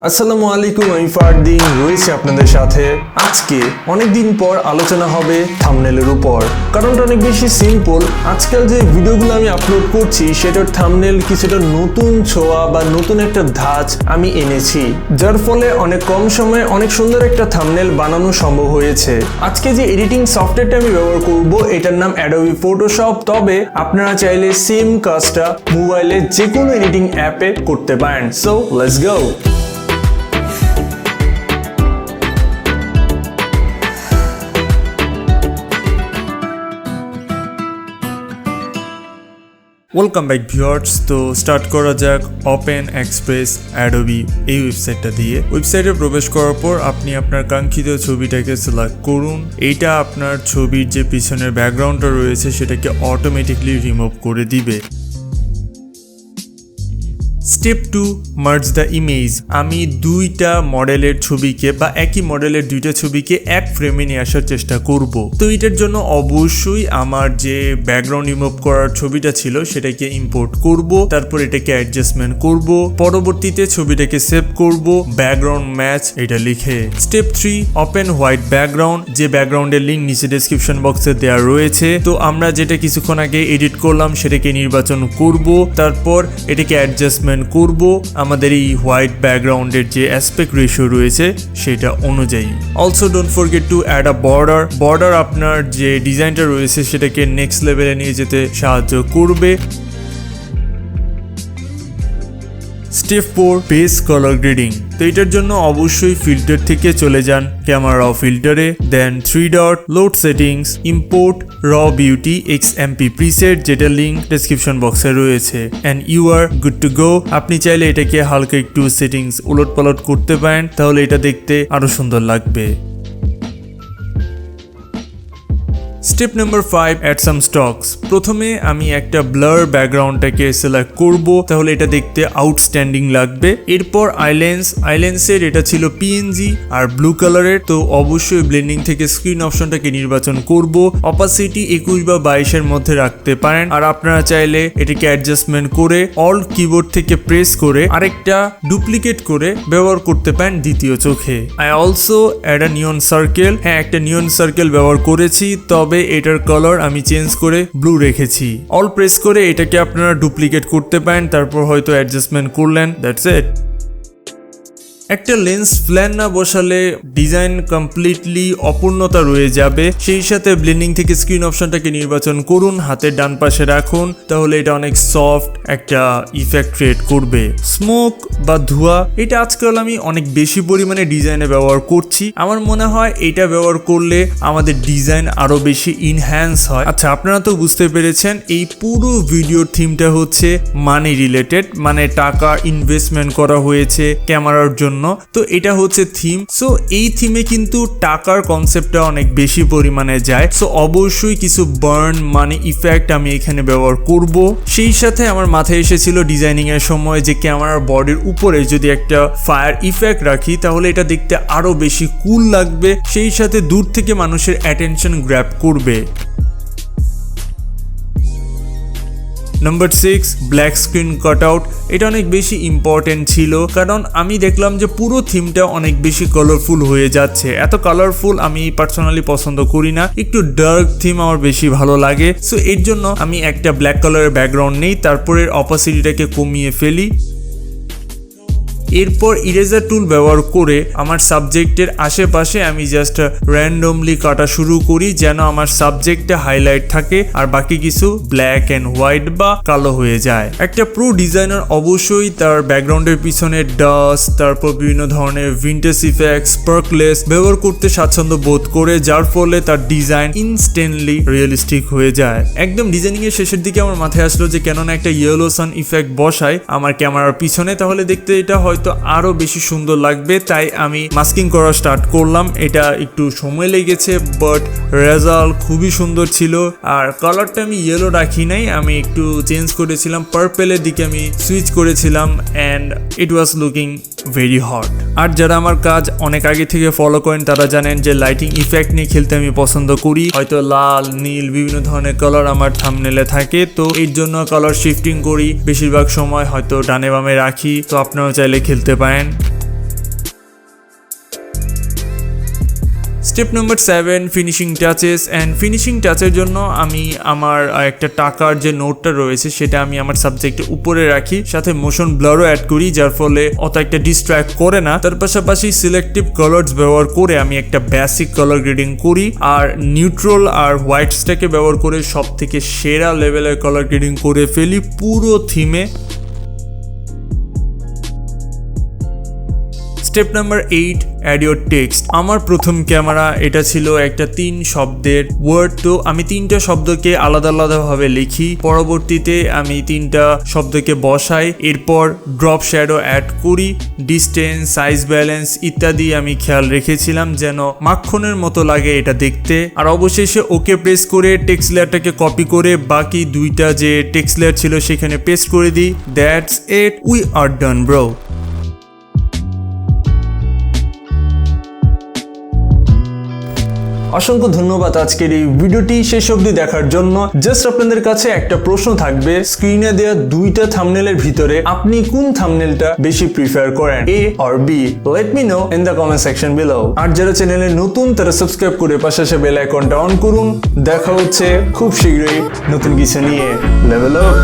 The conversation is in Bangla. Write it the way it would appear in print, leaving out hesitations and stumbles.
আসসালামু আলাইকুম, আমি ফারদিন রয়েছে আপনাদের সাথে। আজকে অনেকদিন পর আলোচনা হবে থাম্বনেলের উপর। কারণটা অনেক বেশি সিম্পল। আজকাল যে ভিডিওগুলো আমি আপলোড করছি সেটার থাম্বনেল কিছুটা নতুন ছোঁয়া বা নতুন একটা ধাঁচ আমি এনেছি, যার ফলে অনেক কম সময়ে অনেক সুন্দর একটা থাম্বনেল বানানো সম্ভব হয়েছে। আজকে যে এডিটিং সফটওয়্যারটা আমি ব্যবহার করব এটার নাম অ্যাডোবি ফটোশপ। তবে আপনারা চাইলে সেম কাজটা মোবাইলে যে কোনো এডিটিং অ্যাপে করতে পারেন। So let's go. Welcome back viewers. তো স্টার্ট করা যাক ওপেন এক্সপ্রেস অ্যাডোবি এই ওয়েবসাইটটা দিয়ে। ওয়েবসাইটে প্রবেশ করার পর আপনি আপনার কাঙ্ক্ষিত ছবিটাকে সিলেক্ট করুন। এইটা আপনার ছবির যে পিছনের ব্যাকগ্রাউন্ডটা রয়েছে সেটাকে অটোমেটিকলি রিমুভ করে দিবে। Step 2, merge the image. আমি দুইটা মডেলের ছবিকে বা একই মডেলের দুইটা ছবিকে এক ফ্রেমে নিয়ে আসার চেষ্টা করব। তো এটার জন্য অবশ্যই আমার যে ব্যাকগ্রাউন্ড রিমুভ করার ছবিটা ছিল সেটাকে ইম্পোর্ট করব, তারপর এটাকে অ্যাডজাস্টমেন্ট করব, পরবর্তীতে ছবিটাকে সেভ করব ব্যাকগ্রাউন্ড ম্যাচ এটা লিখে। Step 3, open white background. যে ব্যাকগ্রাউন্ডের লিঙ্ক নিচে ডেসক্রিপশন বক্সে দেওয়া রয়েছে। তো আমরা যেটা কিছুক্ষণ আগে এডিট করলাম সেটাকে নির্বাচন করব, তারপর এটাকে অ্যাডজাস্টমেন্ট করব আমাদের এই হোয়াইট ব্যাকগ্রাউন্ডের যে অ্যাসপেক্ট রেশিও রয়েছে সেটা অনুযায়ী। Also don't forget to add a border আপনার যে ডিজাইনটা রয়েছে সেটাকে নেক্সট লেভেলে নিয়ে যেতে সাহায্য করবে। Step 4, base colour grading. তো এটার জন্য অবশ্যই ফিল্টার থেকে চলে যান ক্যামেরা ফিল্টারে, then 3 dot, load settings, import raw beauty XMP preset, যেটা লিঙ্ক ডেসক্রিপশন বক্সে রয়েছে, and you are good to go. আপনি চাইলে এটাকে হালকা একটু সেটিংস উলট পালট করতে পারেন, তাহলে এটা দেখতে আরো সুন্দর লাগবে। Step number 5, add some stocks. প্রথমে আমি একটা ব্লার ব্যাকগ্রাউন্ডটাকে সিলেক্ট করব, তাহলে এটা দেখতে আউটস্ট্যান্ডিং লাগবে। এরপর আইল্যান্ডসের এটা ছিল PNG আর ব্লু কালারের। তো অবশ্যই ব্লেন্ডিং থেকে স্ক্রিন অপশনটাকে নির্বাচন করব, অপাসিটি 21 বা 22-এর মধ্যে রাখতে পারেন। আর আপনারা চাইলে এটাকে অ্যাডজাস্টমেন্ট করে অল্ট কিবোর্ড থেকে প্রেস করে আরেকটা ডুপ্লিকেট করে ব্যবহার করতে পারেন দ্বিতীয় চোখে। I also add a neon circle. হ্যাঁ, একটা নিয়ন সার্কেল ব্যবহার করেছি, তবে এটার কালার আমি চেঞ্জ করে ব্লু রেখেছি। অল প্রেস করে এটাকে আপনারা ডুপ্লিকেট করতে পারেন, তারপর হয়তো অ্যাডজাস্টমেন্ট করলেন, দ্যাটস ইট। একটা লেন্স ফ্ল্যান না বসালে ডিজাইন কমপ্লিটলি অপূর্ণতা রয়ে যাবে। সেই সাথে ব্লেন্ডিং থেকে স্ক্রিন অপশনটাকে নির্বাচন করুন, হাতের ডান পাশে রাখুন, তাহলে এটা অনেক সফট একটা ইফেক্ট ক্রিয়েট করবে। স্মোক বা ধোঁয়া, এটা আজকাল আমি অনেক বেশি পরিমাণে ডিজাইনে ব্যবহার করছি। আমার মনে হয় এটা ব্যবহার করলে আমাদের ডিজাইন আরো বেশি ইনহ্যান্স হয়। আচ্ছা, আপনারা তো বুঝতে পেরেছেন এই পুরো ভিডিওর থিমটা হচ্ছে মানি রিলেটেড, মানে টাকা ইনভেস্টমেন্ট করা হয়েছে ক্যামেরার জন্য। তো এটা হচ্ছে থিম। সো এই থিমে কিন্তু টাকার কনসেপ্টটা অনেক বেশি পরিমাণে যায়। সো অবশ্যই কিছু বার্ন মানে ইফেক্ট আমি এখানে ব্যবহার করব। সেই সাথে আমার মাথায় এসেছিল ডিজাইনিং এর সময় যে ক্যামেরার বডির উপরে যদি একটা ফায়ার ইফেক্ট রাখি তাহলে এটা দেখতে আরো বেশি কুল লাগবে, সেই সাথে দূর থেকে মানুষের অ্যাটেনশন গ্র্যাব করবে। Number 6, black screen cutout. এটা অনেক বেশি ইম্পর্টেন্ট ছিল, কারণ আমি দেখলাম যে পুরো থিমটা অনেক বেশি কালারফুল হয়ে যাচ্ছে। এত কালারফুল আমি পার্সোনালি পছন্দ করি না, একটু ডার্ক থিম আমার বেশি ভালো লাগে। সো এর জন্য আমি একটা ব্ল্যাক কালারের ব্যাকগ্রাউন্ড নেই, তারপরে অপাসিটিটাকে কমিয়ে ফেলি। এরপর ইরেজার টুল ব্যবহার করে আমার সাবজেক্টের আশেপাশে আমি জাস্ট র্যান্ডমলি কাটা শুরু করি, যেন আমার সাবজেক্টে হাইলাইট থাকে আর বাকি কিছু ব্ল্যাক অ্যান্ড হোয়াইট বা কালো হয়ে যায়। একটা প্রো ডিজাইনার অবশ্যই তার ব্যাকগ্রাউন্ডের পিছনে ডাস্ট, তারপর বিভিন্ন ধরনের ভিন্টেজ ইফেক্ট, স্পার্কলেস ব্যবহার করতে স্বাচ্ছন্দ্য বোধ করে, যার ফলে তার ডিজাইন ইনস্ট্যান্টলি রিয়েলিস্টিক হয়ে যায়। একদম ডিজাইনিং এর শেষের দিকে আমার মাথায় আসলো যে কেননা একটা ইয়েলো সান ইফেক্ট বসাই আমার ক্যামেরার পিছনে, তাহলে দেখতে এটা হয়তো আরো বেশি সুন্দর লাগবে। তাই আমি মাস্কিং করা স্টার্ট করলাম। এটা একটু সময় লেগেছে, বাট রেজাল্ট খুবই সুন্দর ছিল। আর কালারটা আমি ইয়েলো রাখি নাই, আমি একটু চেঞ্জ করেছিলাম, পার্পেলের দিকে আমি সুইচ করেছিলাম, and it was looking very hot. আর যারা আমার কাজ অনেক আগে থেকে ফলো করেন তারা জানেন যে লাইটিং ইফেক্ট নিয়ে খেলতে আমি পছন্দ করি। হয়তো লাল, নীল বিভিন্ন ধরনের কালার আমার থাম্বনেলে থাকে, তো এর জন্য কালার শিফটিং করি। বেশিরভাগ সময় হয়তো ডানে বামে রাখি, তো আপনারাও চাইলে খেলতে পারেন। Step number 7 finishing touches. And finishing টাচের জন্য আমি আমার একটা টাকার যে নোটটা রয়েছে সেটা আমি আমার সাবজেক্টের উপরে রাখি, সাথে মোশন ব্লারও অ্যাড করি যার ফলে অত একটা ডিস্ট্র্যাক্ট করে না। তার পাশাপাশি সিলেক্টিভ কালার্স ব্যবহার করে আমি একটা বেসিক কালার গ্রেডিং করি, আর নিউট্রাল আর হোয়াইটসটাকে ব্যবহার করে সব থেকে সেরা লেভেলের কালার গ্রেডিং করে ফেলি পুরো থিমে। Step number 8 add your text. আমার প্রথম ক্যামেরা এটা ছিল একটা 3 শব্দের ওয়ার্ড, তো আমি 3টা শব্দকে আলাদা আলাদাভাবে লিখি, পরবর্তীতে আমি 3টা শব্দকে বসাই, এরপর ড্রপ শ্যাডো অ্যাড করি, ডিস্টেন্স, সাইজ, ব্যালেন্স ইত্যাদি আমি খেয়াল রেখেছিলাম যেন মাখনের মতো লাগে এটা দেখতে। আর অবশেষে ওকে প্রেস করে টেক্সট লেয়ারটাকে কপি করে বাকি 2টা যে টেক্সট লেয়ার ছিল সেখানে পেস্ট করে দিই। That's it, we are done bro. অসংখ্য ধন্যবাদ আজকের এই ভিডিওটি শেষ অবধি দেখার জন্য। জাস্ট আপনাদের কাছে একটা প্রশ্ন থাকবে, স্ক্রিনে দেওয়া 2টা থাম্বনেলের ভিতরে আপনি কোন থাম্বনেলটা বেশি প্রিফার করেন, A or B? Let me know in the comment section below. আর যারা চ্যানেলে নতুন তারা সাবস্ক্রাইব করে পাশে আসে বেল আইকনটা অন করুন। দেখা হচ্ছে খুব শীঘ্রই নতুন কিছু নিয়ে। Level up.